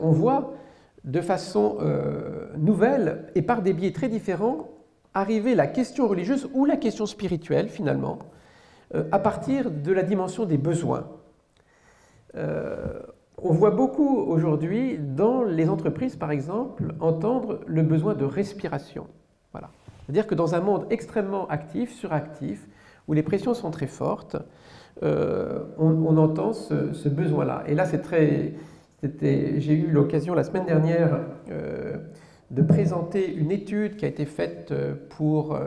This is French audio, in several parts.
on voit de façon nouvelle et par des biais très différents arriver la question religieuse ou la question spirituelle finalement à partir de la dimension des besoins. On voit beaucoup aujourd'hui dans les entreprises par exemple entendre le besoin de respiration. Voilà. C'est-à-dire que dans un monde extrêmement actif, suractif, où les pressions sont très fortes, on entend ce besoin-là. Et là, j'ai eu l'occasion la semaine dernière de présenter une étude qui a été faite pour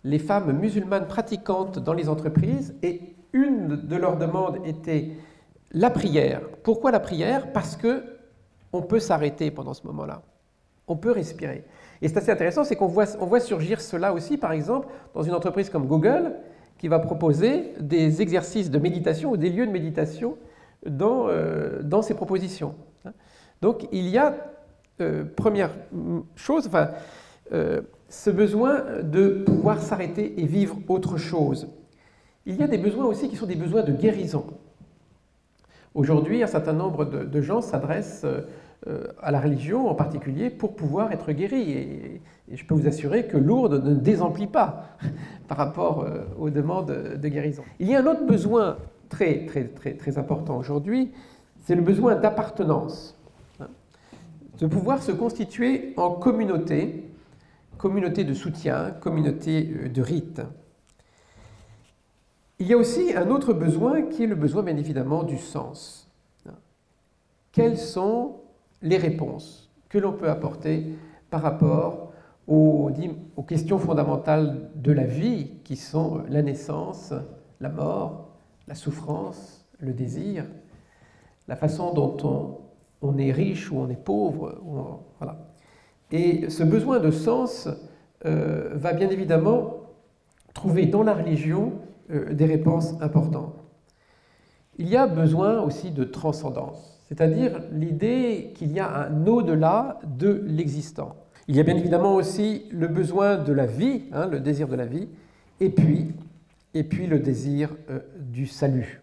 les femmes musulmanes pratiquantes dans les entreprises. Et une de leurs demandes était la prière. Pourquoi la prière? Parce qu'on peut s'arrêter pendant ce moment-là. On peut respirer. Et c'est assez intéressant, c'est qu'on voit surgir cela aussi, par exemple, dans une entreprise comme Google, qui va proposer des exercices de méditation ou des lieux de méditation dans ses propositions. Donc il y a, première chose, ce besoin de pouvoir s'arrêter et vivre autre chose. Il y a des besoins aussi qui sont des besoins de guérison. Aujourd'hui, un certain nombre de gens s'adressent à la religion en particulier pour pouvoir être guéris. Et je peux vous assurer que Lourdes ne désemplit pas par rapport aux demandes de guérison. Il y a un autre besoin très important aujourd'hui, c'est le besoin d'appartenance. De pouvoir se constituer en communauté, communauté de soutien, communauté de rites. Il y a aussi un autre besoin qui est le besoin bien évidemment du sens. Quelles sont les réponses que l'on peut apporter par rapport aux questions fondamentales de la vie qui sont la naissance, la mort, la souffrance, le désir, la façon dont on est riche ou on est pauvre. Voilà. Et ce besoin de sens va bien évidemment trouver dans la religion des réponses importantes. Il y a besoin aussi de transcendance, c'est-à-dire l'idée qu'il y a un au-delà de l'existant. Il y a bien évidemment aussi le besoin de la vie, le désir de la vie, et puis le désir du salut.